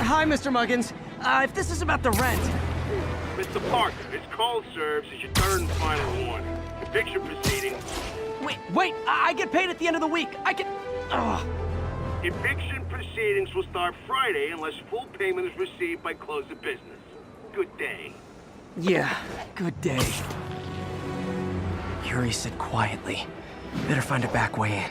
Hi, Mr. Muggins. If this is about the rent... Mr. Parker, this call serves as your third and final warning. Eviction proceedings... Wait! I get paid at the end of the week. I can... Ugh. Eviction proceedings will start Friday unless full payment is received by close of business. Good day. Yeah, good day. Yuri said quietly. Better find a back way in.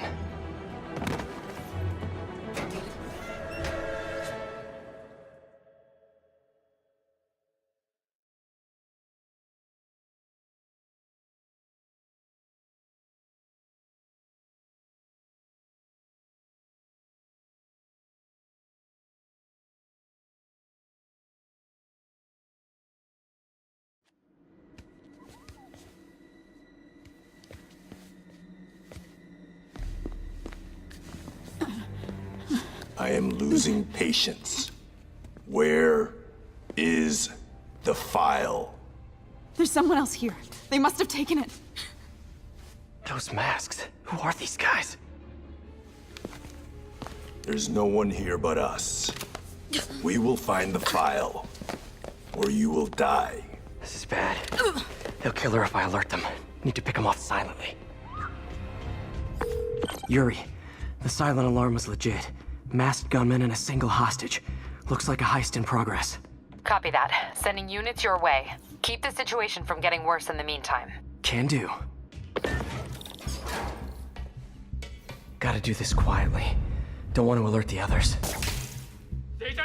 I am losing patience. Where is the file? There's someone else here. They must have taken it. Those masks. Who are these guys? There's no one here but us. We will find the file, or you will die. This is bad. They'll kill her if I alert them. Need to pick them off silently. Yuri, the silent alarm was legit. Masked gunmen and a single hostage. Looks like a heist in progress. Copy that. Sending units your way. Keep the situation from getting worse in the meantime. Can do. Gotta do this quietly. Don't want to alert the others. They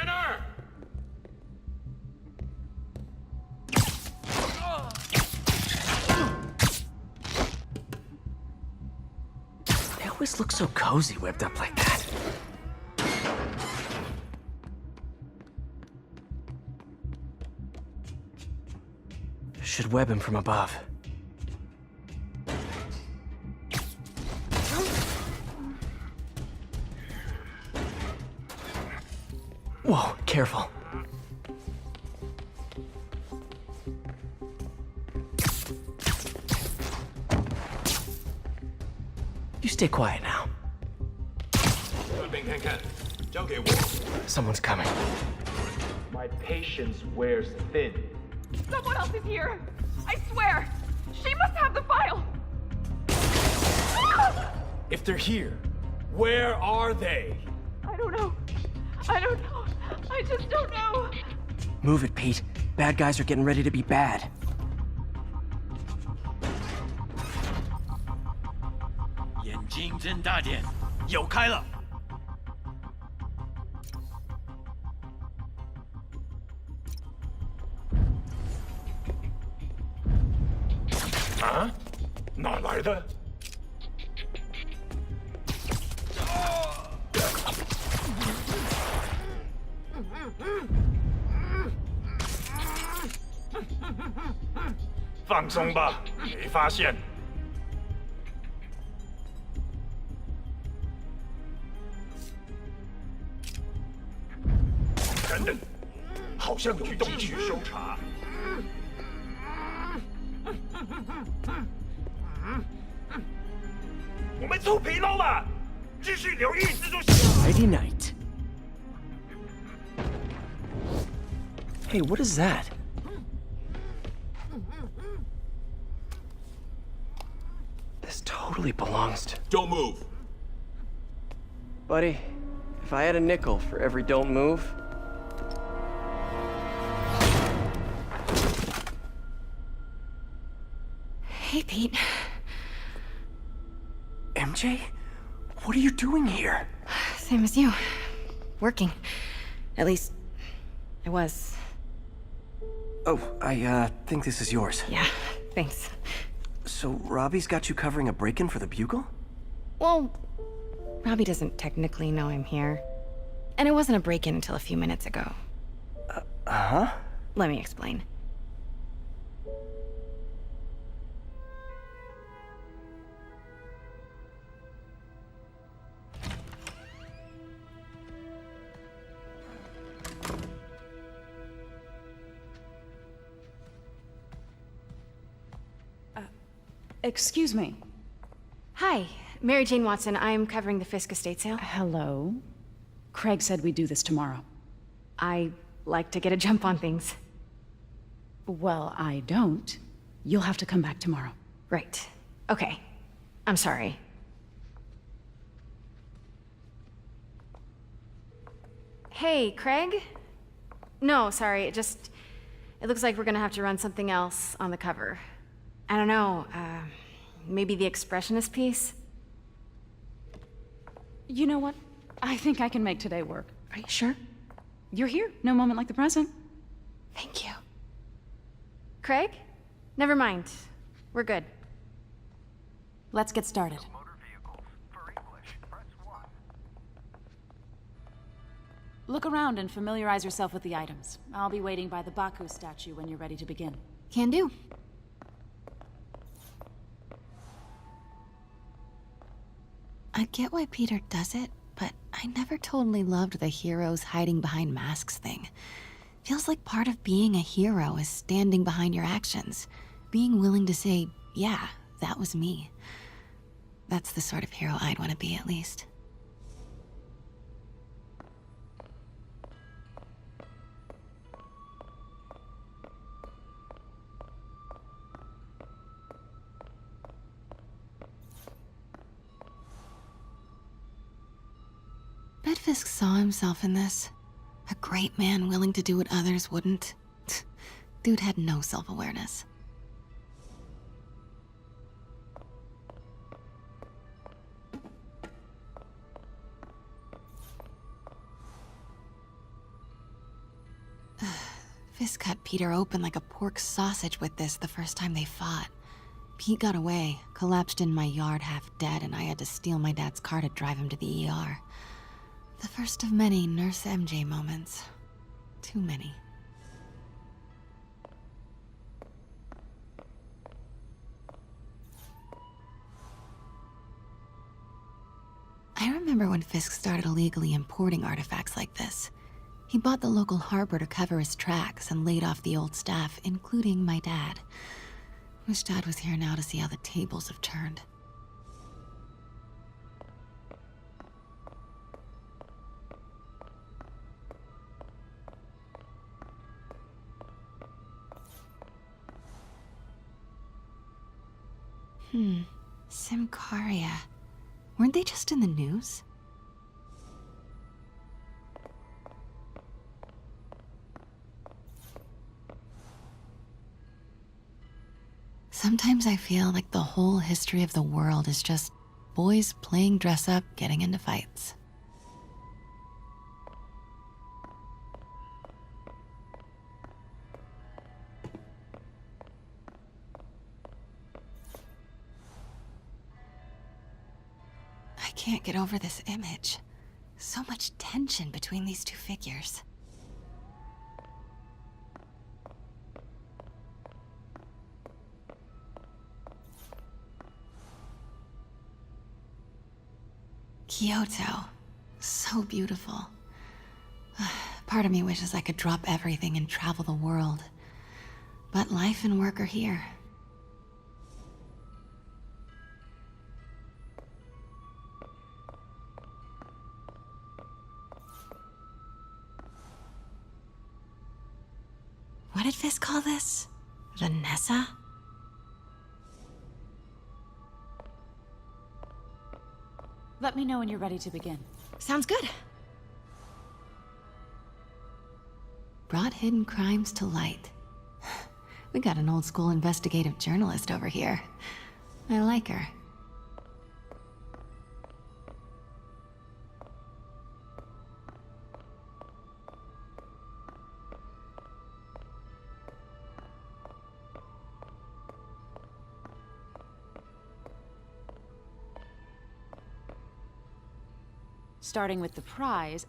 always look so cozy whipped up like that. Should web him from above. Whoa, careful. You stay quiet now. Someone's coming. My patience wears thin. Someone else is here. I swear. She must have the file. If they're here, where are they? I don't know. I just don't know. Move it, Pete. Bad guys are getting ready to be bad. Huh? 哪来的？放松吧，没发现。等等，好像有动静。搜查。我们出纰漏了，继续留意蜘蛛侠。Friday night. Hey, what is that? This totally belongs to... Don't move. Buddy, if I had a nickel for every don't move... Hey, Pete. MJ? What are you doing here? Same as you. Working. At least, I was. Oh, I think this is yours. Yeah, thanks. So Robbie's got you covering a break-in for the Bugle? Well, Robbie doesn't technically know I'm here. And it wasn't a break-in until a few minutes ago. Uh-huh? Let me explain. Excuse me. Hi, Mary Jane Watson. I'm covering the Fisk estate sale. Hello. Craig said we'd do this tomorrow. I like to get a jump on things. Well, I don't. You'll have to come back tomorrow. Right. Okay. I'm sorry. Hey, Craig? No, sorry, it looks like we're gonna have to run something else on the cover. I don't know, maybe the expressionist piece? You know what? I think I can make today work. Are you sure? You're here. No moment like the present. Thank you. Craig? Never mind. We're good. Let's get started. Look around and familiarize yourself with the items. I'll be waiting by the Baku statue when you're ready to begin. Can do. I get why Peter does it, but I never totally loved the heroes hiding behind masks thing. Feels like part of being a hero is standing behind your actions. Being willing to say, yeah, that was me. That's the sort of hero I'd want to be, at least. Bet Fisk saw himself in this. A great man willing to do what others wouldn't. Dude had no self-awareness. Fisk cut Peter open like a pork sausage with this the first time they fought. Pete got away, collapsed in my yard half dead, and I had to steal my dad's car to drive him to the ER. The first of many Nurse MJ moments. Too many. I remember when Fisk started illegally importing artifacts like this. He bought the local harbor to cover his tracks and laid off the old staff, including my dad. Wish Dad was here now to see how the tables have turned. Simcaria. Weren't they just in the news? Sometimes I feel like the whole history of the world is just boys playing dress up, getting into fights. I can't get over this image. So much tension between these two figures. Kyoto. So beautiful. Part of me wishes I could drop everything and travel the world. But life and work are here. What did Fisk call this? Vanessa? Let me know when you're ready to begin. Sounds good. Brought hidden crimes to light. We got an old school investigative journalist over here. I like her. Starting with the prize,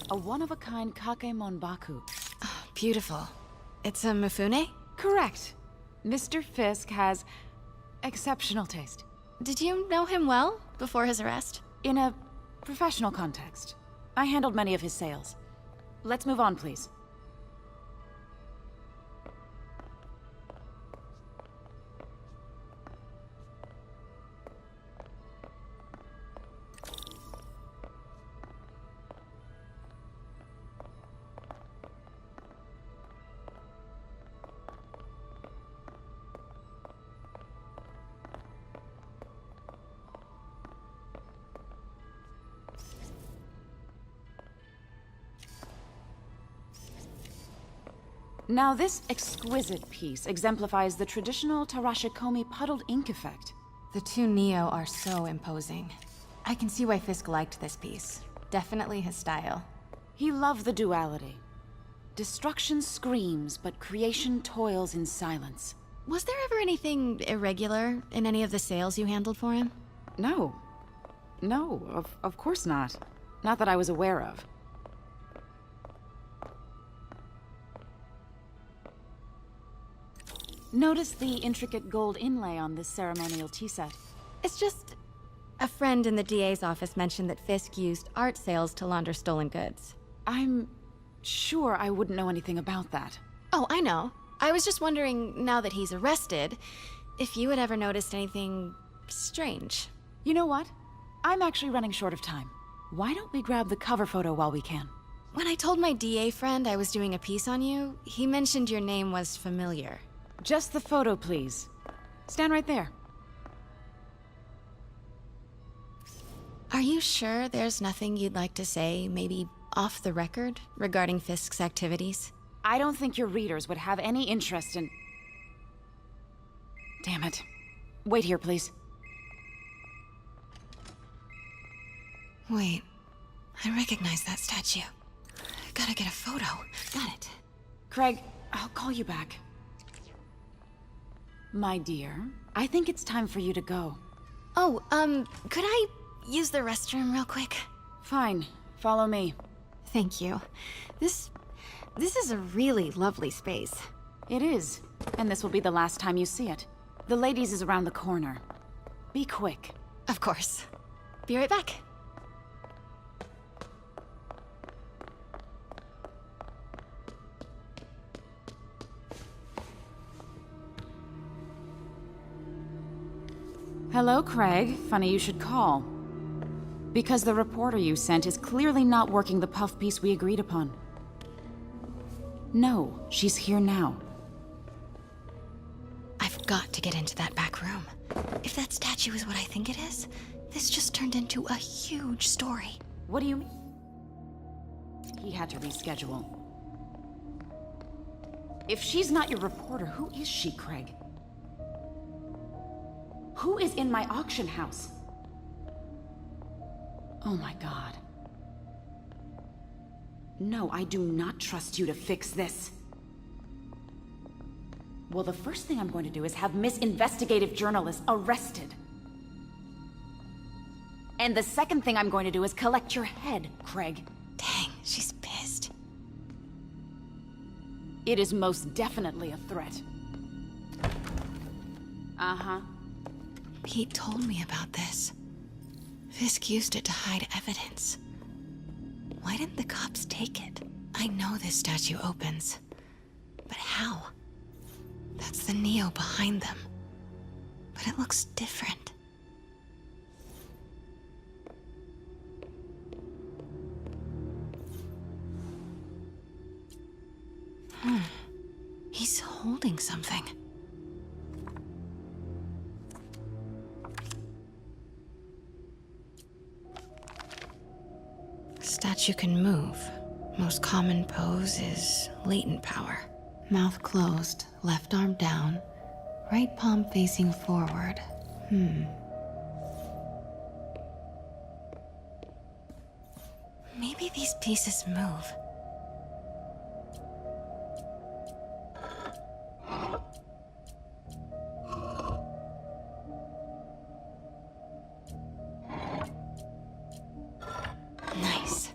a one-of-a-kind Kakemon Baku. Oh, beautiful. It's a Mifune? Correct. Mr. Fisk has exceptional taste. Did you know him well before his arrest? In a professional context, I handled many of his sales. Let's move on, please. Now this exquisite piece exemplifies the traditional Tarashikomi puddled ink effect. The two Neo are so imposing. I can see why Fisk liked this piece. Definitely his style. He loved the duality. Destruction screams, but creation toils in silence. Was there ever anything irregular in any of the sales you handled for him? No. No, of course not. Not that I was aware of. Notice the intricate gold inlay on this ceremonial tea set. It's just... a friend in the DA's office mentioned that Fisk used art sales to launder stolen goods. I'm sure I wouldn't know anything about that. Oh, I know. I was just wondering, now that he's arrested, if you had ever noticed anything strange. You know what? I'm actually running short of time. Why don't we grab the cover photo while we can? When I told my DA friend I was doing a piece on you, he mentioned your name was familiar. Just the photo, please. Stand right there. Are you sure there's nothing you'd like to say, maybe off the record, regarding Fisk's activities? I don't think your readers would have any interest in... Damn it. Wait here, please. Wait, I recognize that statue. Gotta get a photo. Got it. Craig, I'll call you back. My dear, I think it's time for you to go. Oh, could I use the restroom real quick? Fine. Follow me. Thank you. This is a really lovely space. It is. And this will be the last time you see it. The ladies is around the corner. Be quick. Of course. Be right back. Hello, Craig. Funny you should call. Because the reporter you sent is clearly not working the puff piece we agreed upon. No, she's here now. I've got to get into that back room. If that statue is what I think it is, this just turned into a huge story. What do you mean? He had to reschedule. If she's not your reporter, who is she, Craig? Who is in my auction house? Oh my God. No, I do not trust you to fix this. Well, the first thing I'm going to do is have Miss Investigative Journalist arrested. And the second thing I'm going to do is collect your head, Craig. Dang, she's pissed. It is most definitely a threat. Uh-huh. Pete told me about this. Fisk used it to hide evidence. Why didn't the cops take it? I know this statue opens. But how? That's the Neo behind them. But it looks different. He's holding something. Statue can move. Most common pose is latent power. Mouth closed, left arm down, right palm facing forward. Maybe these pieces move. Nice.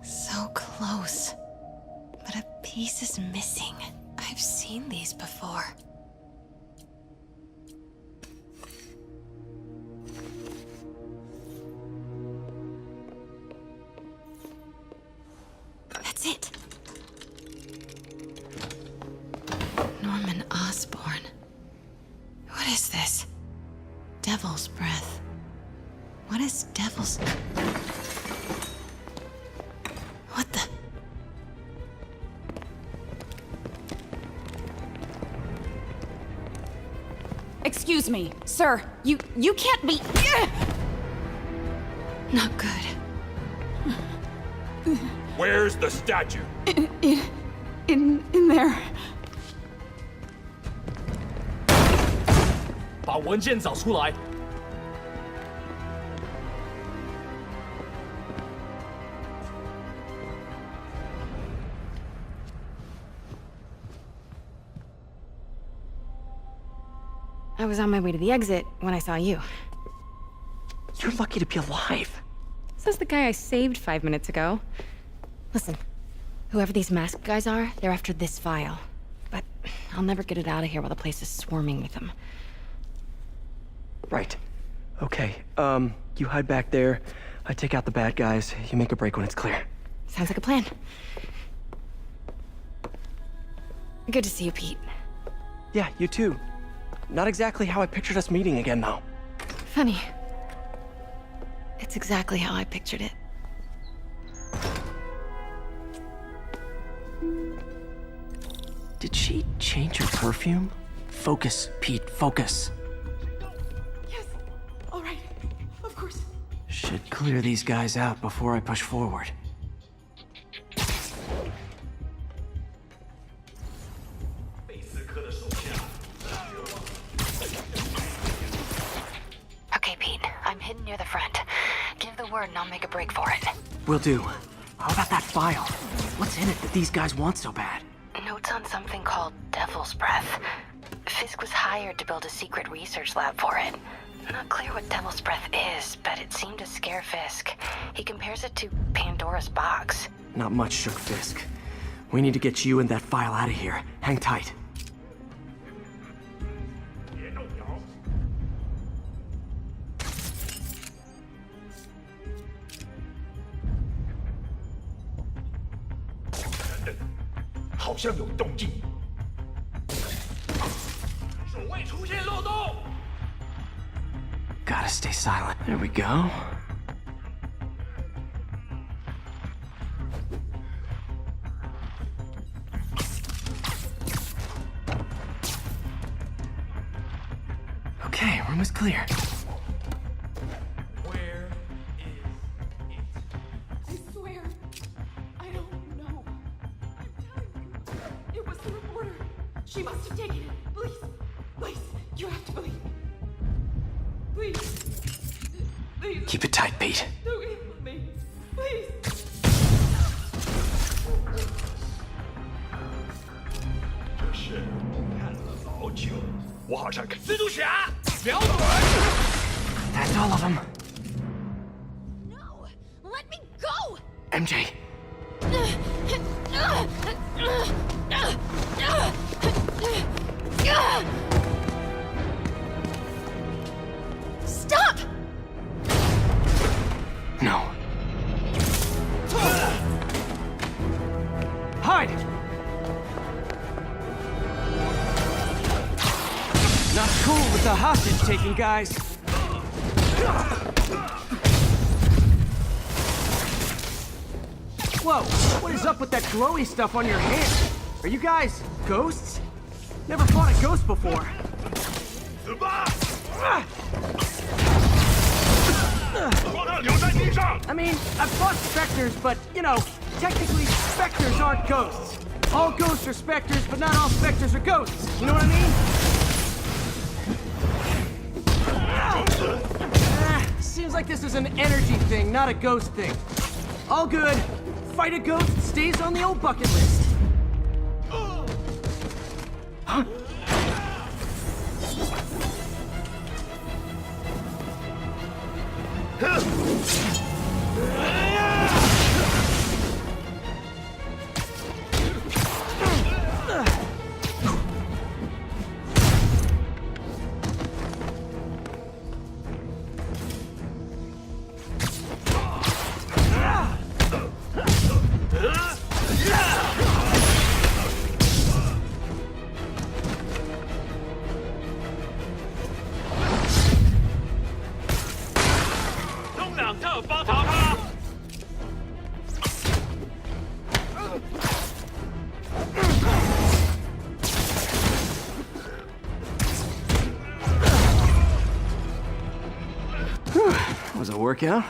So close. But a piece is missing. I've seen these before. That's it. Norman Osborn. What is this? Devil's breath. What is devil's... What the... Excuse me, sir. You can't be... Not good. Where's the statue? In there. 把文件找出来。 I was on my way to the exit when I saw you. You're lucky to be alive. Says the guy I saved 5 minutes ago. Listen, whoever these masked guys are, they're after this file. But I'll never get it out of here while the place is swarming with them. Right. Okay, you hide back there. I take out the bad guys. You make a break when it's clear. Sounds like a plan. Good to see you, Pete. Yeah, you too. Not exactly how I pictured us meeting again, though. Funny. It's exactly how I pictured it. Did she change her perfume? Focus, Pete, focus. Yes. All right. Of course. Should clear these guys out before I push forward. Okay, Pete. I'm hidden near the front. Give the word and I'll make a break for it. Will do. How about that file? What's in it that these guys want so bad? Notes on something called Devil's Breath. Fisk was hired to build a secret research lab for it. Not clear what Devil's Breath is, but it seemed to scare Fisk. He compares it to Pandora's box. Not much shook Fisk. We need to get you and that file out of here. Hang tight. 别动摇。等等，好像有动静。守卫出现漏洞。 Gotta stay silent. There we go. Okay, room is clear. Where is it? I swear, I don't know. I'm telling you, it was the reporter. She must have taken it. Please, please, you have to believe me. Please, please, Keep it tight, Pete. don't hit me. Please. 这是看了好久，我好像看蜘蛛侠，瞄准。 That's all of them. No! Let me go! MJ, Stop! no. Hide! Not cool with the hostage taking, guys. Whoa, what is up with that glowy stuff on your hand? Are you guys ghosts? Never fought a ghost before. 死吧！ Ah! 把他留在地上。 I mean, I've fought specters, but, you know, technically, specters aren't ghosts. All ghosts are specters, but not all specters are ghosts. You know what I mean? Seems like this is an energy thing, not a ghost thing. All good. Fight a ghost stays on the old bucket list. Huh? Was a workout?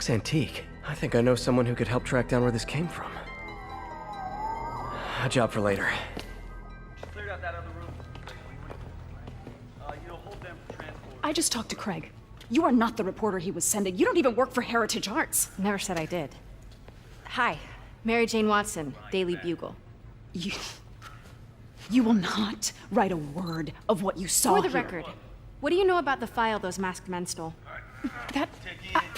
looks antique. I think I know someone who could help track down where this came from. A job for later. Cleared out that other room. You'll hold them for transport. I just talked to Craig. You are not the reporter he was sending. You don't even work for Heritage Arts. Never said I did. Hi, Mary Jane Watson, Daily Bugle. You will not write a word of what you saw For the here. record, what do you know about the file those masked men stole? That...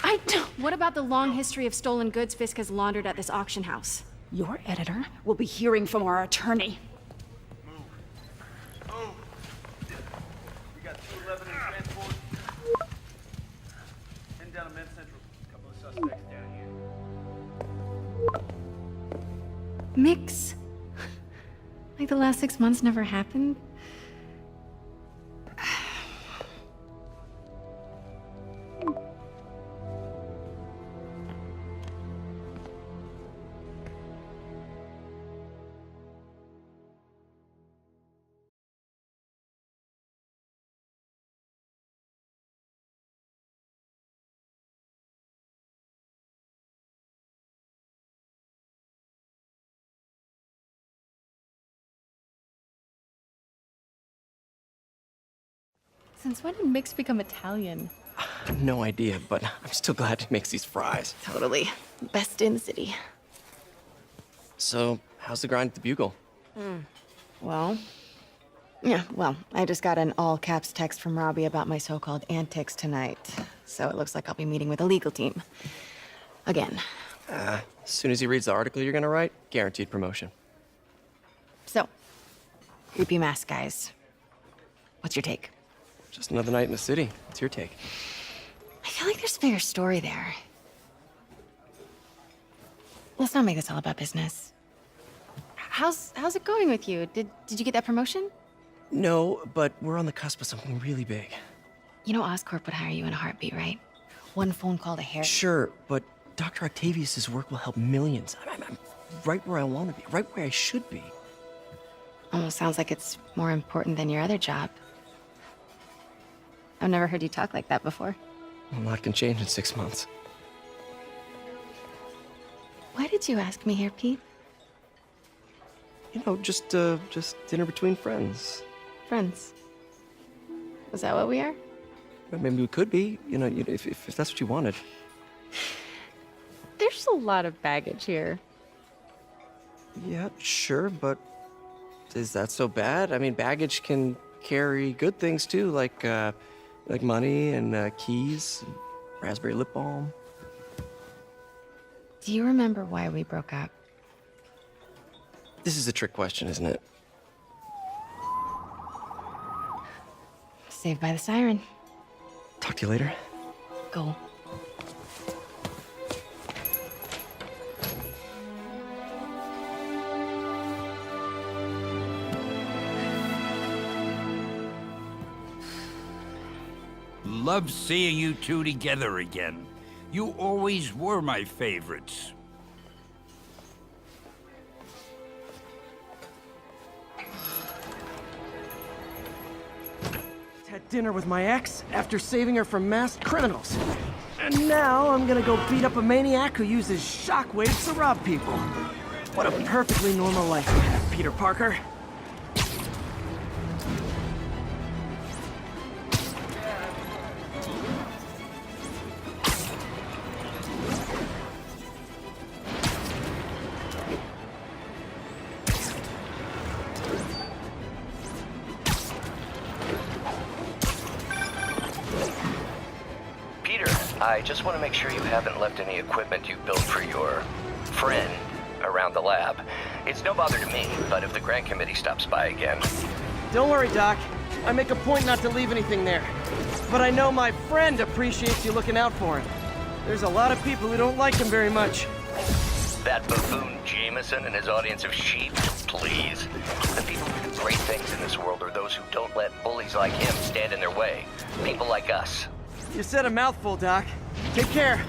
I don't... What about the long history of stolen goods Fisk has laundered at this auction house? Your editor will be hearing from our attorney. Move. We got 211 in transport. Heading down to Men's Central. A couple of suspects down here. Mix. Like the last 6 months never happened? Since when did Mix become Italian? No idea, but I'm still glad he makes these fries. Totally. Best in the city. So, how's the grind at the Bugle? Well, I just got an all-caps text from Robbie about my so-called antics tonight. So it looks like I'll be meeting with a legal team. Again. As soon as he reads the article you're gonna write, guaranteed promotion. So, creepy mask guys. What's your take? Just another night in the city. What's your take? I feel like there's a bigger story there. Let's not make this all about business. How's it going with you? Did you get that promotion? No, but we're on the cusp of something really big. You know Oscorp would hire you in a heartbeat, right? One phone call to Harry. Sure, but Dr. Octavius's work will help millions. I'm right where I want to be, right where I should be. Almost sounds like it's more important than your other job. I've never heard you talk like that before. A lot can change in 6 months. Why did you ask me here, Pete? You know, just dinner between friends. Friends. Is that what we are? Well, maybe we could be, you know, if that's what you wanted. There's a lot of baggage here. Yeah, sure, but is that so bad? I mean, baggage can carry good things too, like money and keys, and raspberry lip balm. Do you remember why we broke up? This is a trick question, isn't it? Saved by the siren. Talk to you later. Go. Love seeing you two together again. You always were my favorites. Had dinner with my ex after saving her from masked criminals. And now I'm gonna go beat up a maniac who uses shockwaves to rob people. What a perfectly normal life you have, Peter Parker. I just want to make sure you haven't left any equipment you built for your friend around the lab. It's no bother to me, but if the grant committee stops by again... Don't worry, Doc. I make a point not to leave anything there. But I know my friend appreciates you looking out for him. There's a lot of people who don't like him very much. That buffoon Jameson and his audience of sheep? Please. The people who do great things in this world are those who don't let bullies like him stand in their way. People like us. You said a mouthful, Doc. Take care.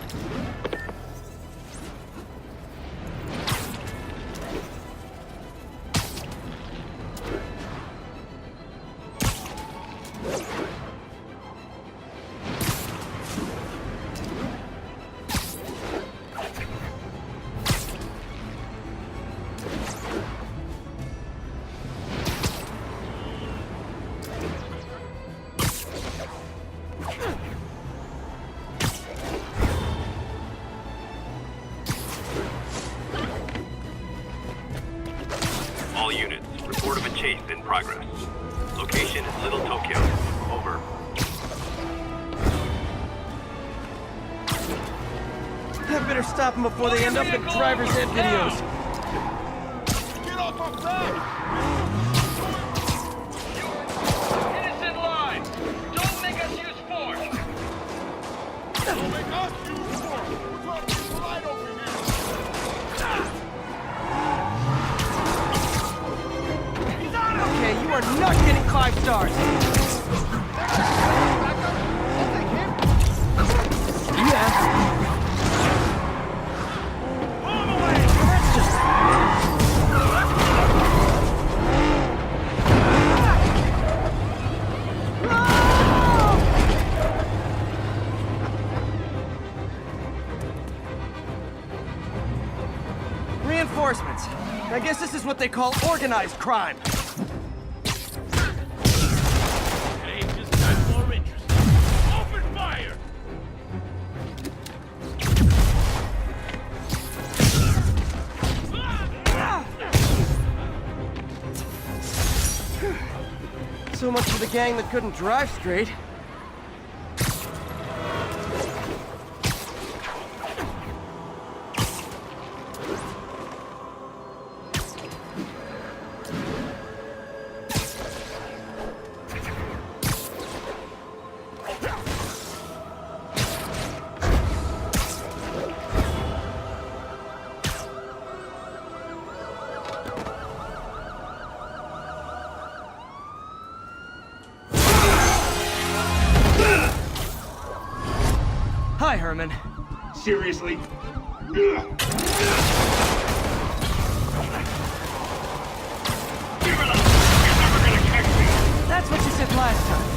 All units, report of a chase in progress. Location is Little Tokyo. Over. I better stop them before they end up in driver's ed videos. Get off our back! Innocent line! Don't make us use force! Don't make us use force! We're trying to be polite over here! Okay, you are not getting 5 stars. Yeah. Reinforcements. I guess this is what they call organized crime. Hey, just got more interesting. Open fire! So much for the gang that couldn't drive straight. Hi, Herman. Seriously? That's what you said last time.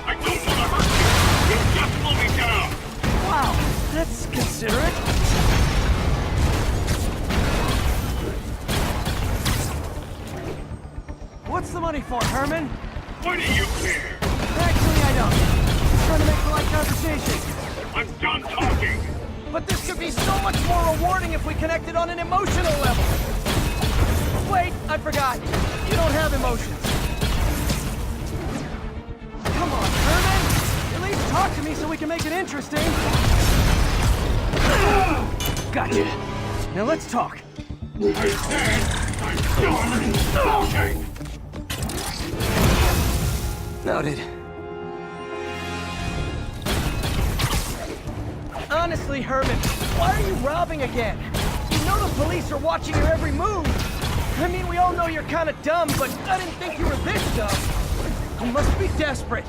I don't want to hurt you! You just slow me down! Wow, that's considerate. What's the money for, Herman? Why do you care? Actually, I don't. I'm trying to make polite conversation. I'm done talking! But this could be so much more rewarding if we connected on an emotional level. Wait, I forgot. You don't have emotions. Come on, Herman. At least talk to me so we can make it interesting. Gotcha. Now let's talk. I said I'm done talking! Noted. Honestly, Herman, why are you robbing again? You know the police are watching your every move. I mean, we all know you're kind of dumb, but I didn't think you were this dumb. You must be desperate,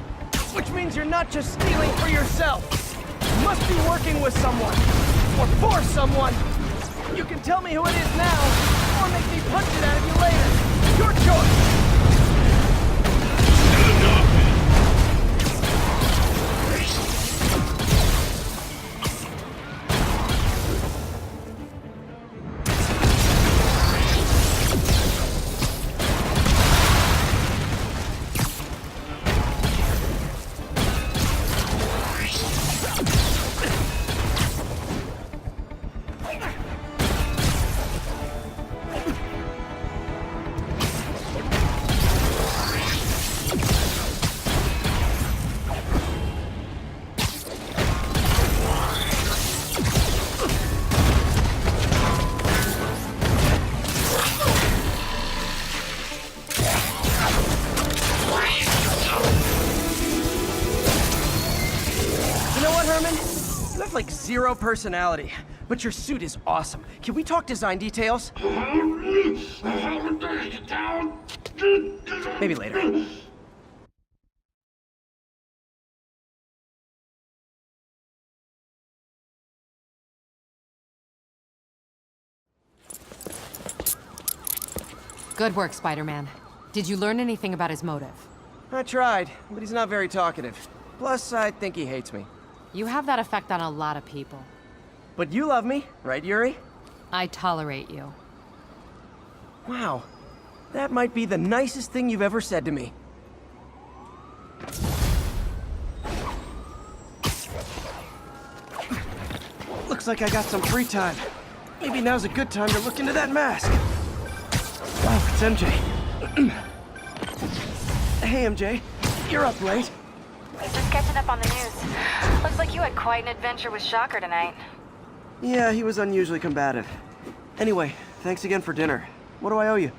which means you're not just stealing for yourself. You must be working with someone, or for someone. You can tell me who it is now, or make me punch it out of you later. Your choice. You have like 0 personality, but your suit is awesome. Can we talk design details? Maybe later. Good work, Spider-Man. Did you learn anything about his motive? I tried, but he's not very talkative. Plus, I think he hates me. You have that effect on a lot of people. But you love me, right, Yuri? I tolerate you. Wow. That might be the nicest thing you've ever said to me. Looks like I got some free time. Maybe now's a good time to look into that mask. Wow, it's MJ. Hey, MJ. You're up late. Just catching up on the news. Looks like you had quite an adventure with Shocker tonight. Yeah, he was unusually combative. Anyway, thanks again for dinner. What do I owe you?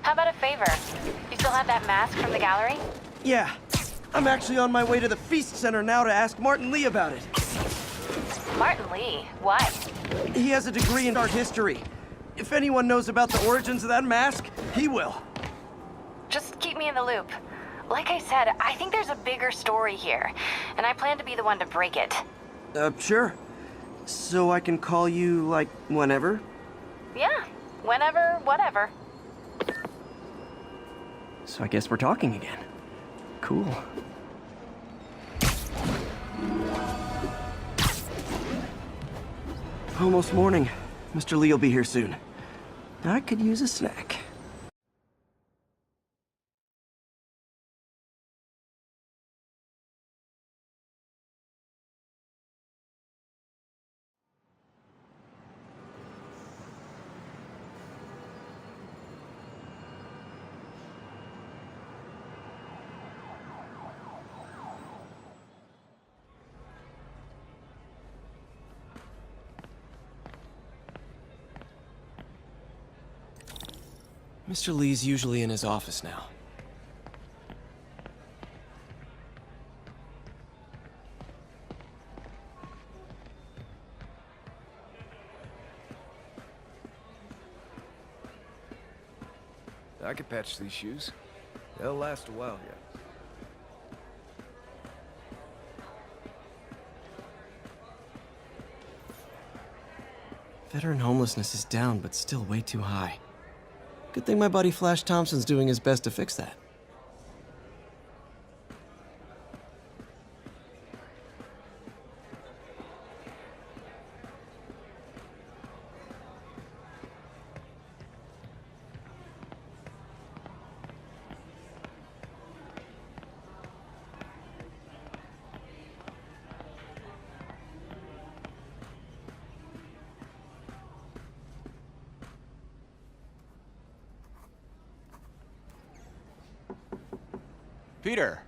How about a favor? You still have that mask from the gallery? Yeah. I'm actually on my way to the Feast Center now to ask Martin Lee about it. Martin Lee? Why? He has a degree in art history. If anyone knows about the origins of that mask, he will. Just keep me in the loop. Like I said, I think there's a bigger story here, and I plan to be the one to break it. Sure. So I can call you, like, whenever? Yeah, whenever, whatever. So I guess we're talking again. Cool. Almost morning. Mr. Lee will be here soon. I could use a snack. Mr. Lee's usually in his office now. I could patch these shoes. They'll last a while yet. Veteran homelessness is down, but still way too high. Good thing my buddy Flash Thompson's doing his best to fix that. Peter,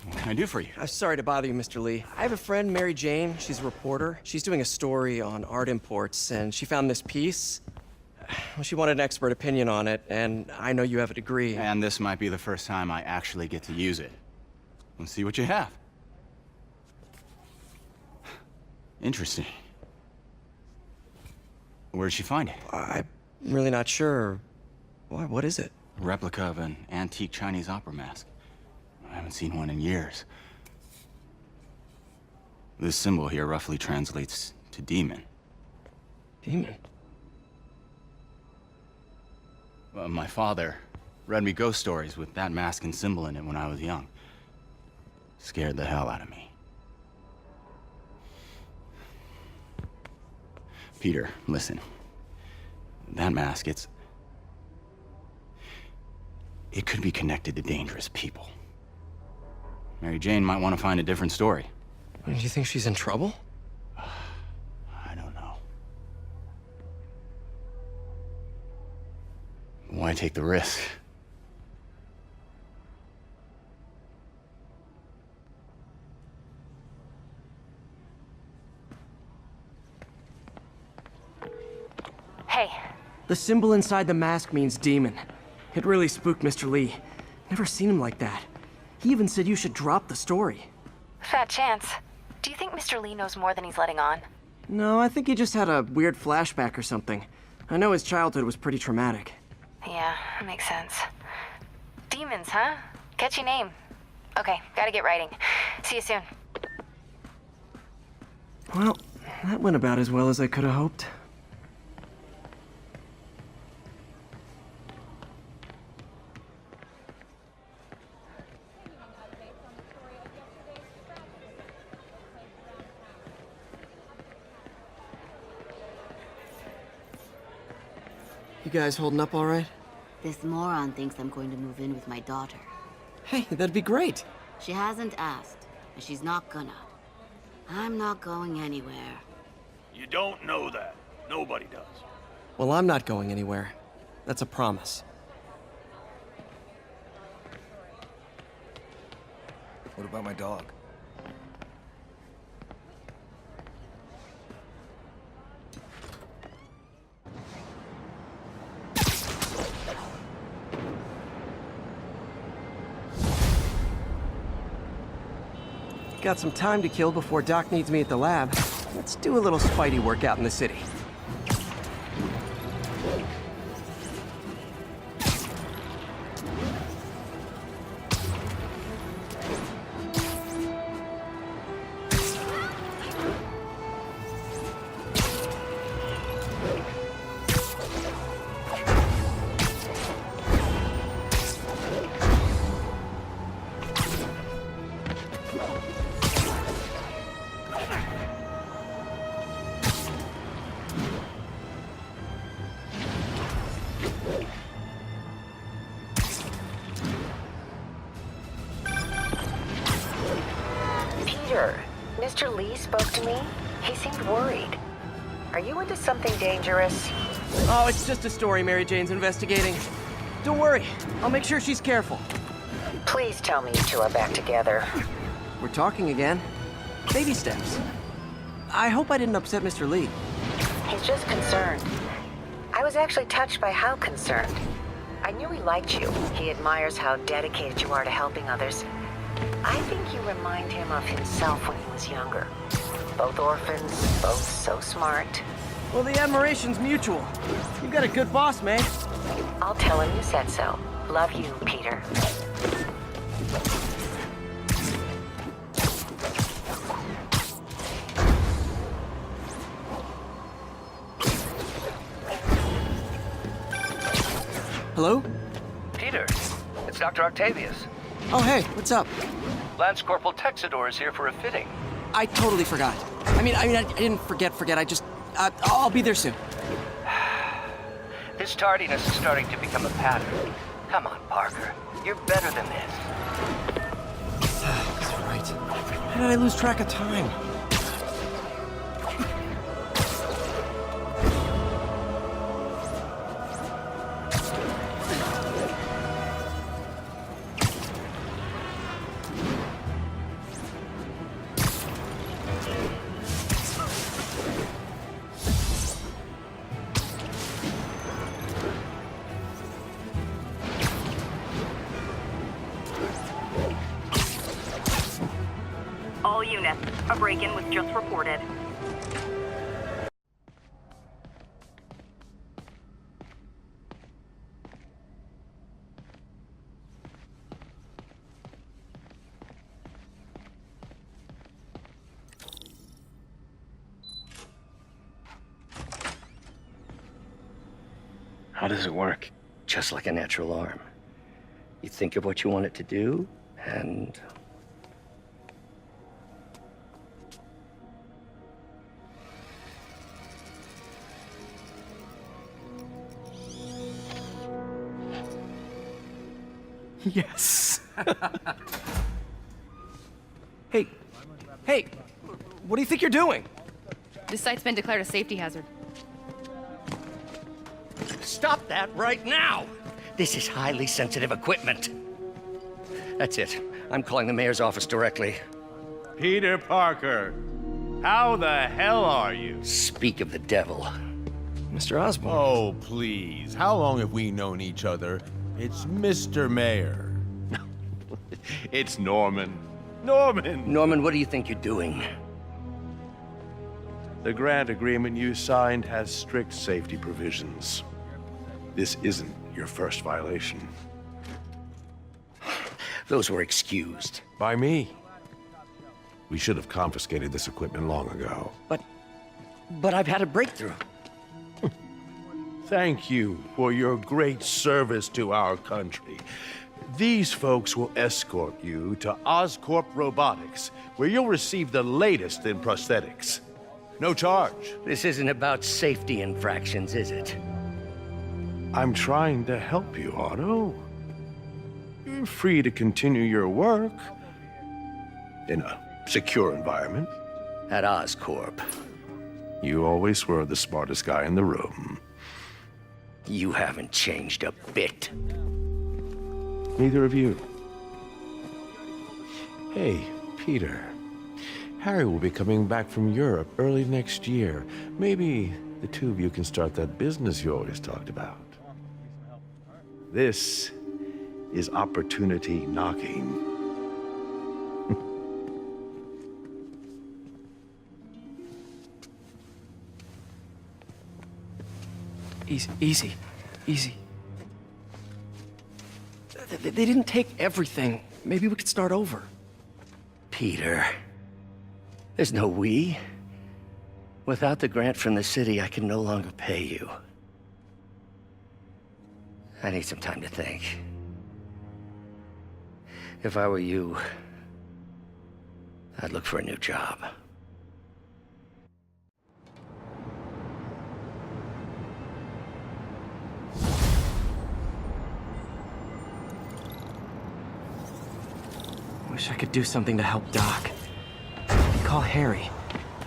what can I do for you? I'm sorry to bother you, Mr. Lee. I have a friend, Mary Jane. She's a reporter. She's doing a story on art imports, and she found this piece. Well, she wanted an expert opinion on it, and I know you have a degree. And this might be the first time I actually get to use it. Let's see what you have. Interesting. Where did she find it? I'm really not sure. Why, what is it? A replica of an antique Chinese opera mask. I haven't seen one in years. This symbol here roughly translates to demon. Demon? Well, my father read me ghost stories with that mask and symbol in it when I was young. Scared the hell out of me. Peter, listen. That mask, it could be connected to dangerous people. Mary Jane might want to find a different story. Do you think she's in trouble? I don't know. Why take the risk? Hey. The symbol inside the mask means demon. It really spooked Mr. Lee. Never seen him like that. He even said you should drop the story. Fat chance. Do you think Mr. Lee knows more than he's letting on? No, I think he just had a weird flashback or something. I know his childhood was pretty traumatic. Yeah, makes sense. Demons, huh? Catchy name. Okay, gotta get writing. See you soon. Well, that went about as well as I could have hoped. You guys holding up all right? This moron thinks I'm going to move in with my daughter. Hey, that'd be great. She hasn't asked, and she's not gonna. I'm not going anywhere. You don't know that. Nobody does. Well, I'm not going anywhere. That's a promise. What about my dog? Got some time to kill before Doc needs me at the lab. Let's do a little Spidey workout in the city. Peter, Mr. Lee spoke to me. He seemed worried. Are you into something dangerous? Oh, it's just a story Mary Jane's investigating. Don't worry, I'll make sure she's careful. Please tell me you two are back together. We're talking again. Baby steps. I hope I didn't upset Mr. Lee. He's just concerned. I was actually touched by how concerned. I knew he liked you. He admires how dedicated you are to helping others. I think you remind him of himself when he was younger. Both orphans, both so smart. Well, the admiration's mutual. You've got a good boss, May. I'll tell him you said so. Love you, Peter. Hello? Peter, it's Dr. Octavius. Oh, hey, what's up? Lance Corporal Texador is here for a fitting. I totally forgot. I didn't forget. I just, I'll be there soon. His tardiness is starting to become a pattern. Come on, Parker. You're better than this. That's right. How did I lose track of time? All units, a break-in was just reported. How does it work? Just like a natural arm. You think of what you want it to do, and... Yes. Hey, what do you think you're doing? This site's been declared a safety hazard. Stop that right now! This is highly sensitive equipment. That's it. I'm calling the mayor's office directly. Peter Parker, how the hell are you? Speak of the devil. Mr. Osborn. Oh, please. How long have we known each other? It's Mr. Mayor. It's Norman. Norman, what do you think you're doing? The grant agreement you signed has strict safety provisions. This isn't your first violation. Those were excused. By me. We should have confiscated this equipment long ago. But I've had a breakthrough. Thank you for your great service to our country. These folks will escort you to Oscorp Robotics, where you'll receive the latest in prosthetics. No charge. This isn't about safety infractions, is it? I'm trying to help you, Otto. You're free to continue your work in a secure environment. At Oscorp. You always were the smartest guy in the room. You haven't changed a bit. Neither of you. Hey, Peter. Harry will be coming back from Europe early next year. Maybe the two of you can start that business you always talked about. This is opportunity knocking. Easy. They didn't take everything. Maybe we could start over. Peter, there's no we. Without the grant from the city, I can no longer pay you. I need some time to think. If I were you, I'd look for a new job. Wish I could do something to help Doc. Call Harry.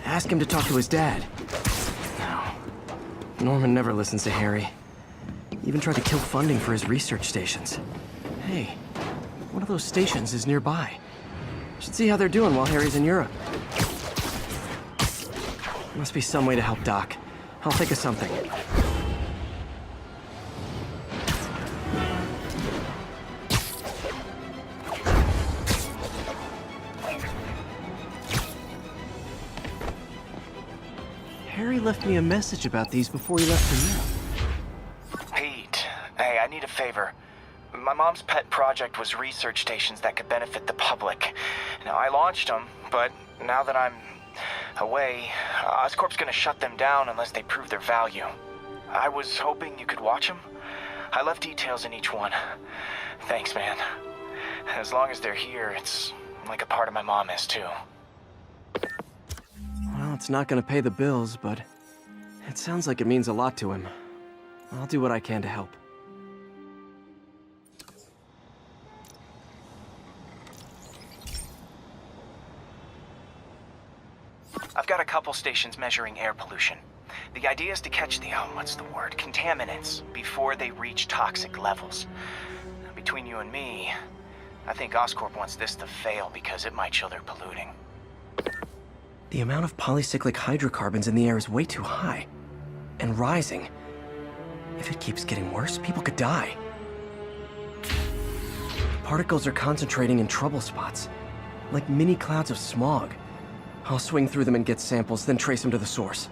Ask him to talk to his dad. No. Norman never listens to Harry. Even tried to kill funding for his research stations. Hey, one of those stations is nearby. Should see how they're doing while Harry's in Europe. Must be some way to help Doc. I'll think of something. Harry left me a message about these before he left for Europe. Pete, hey, I need a favor. My mom's pet project was research stations that could benefit the public. Now, I launched them, but now that I'm away, Oscorp's gonna shut them down unless they prove their value. I was hoping you could watch them. I left details in each one. Thanks, man. As long as they're here, it's like a part of my mom is, too. Well, it's not gonna pay the bills, but it sounds like it means a lot to him. I'll do what I can to help. I've got a couple stations measuring air pollution. The idea is to catch the, contaminants before they reach toxic levels. Between you and me, I think Oscorp wants this to fail because it might show they're polluting. The amount of polycyclic hydrocarbons in the air is way too high. And rising. If it keeps getting worse, people could die. The particles are concentrating in trouble spots, like mini clouds of smog. I'll swing through them and get samples, then trace them to the source.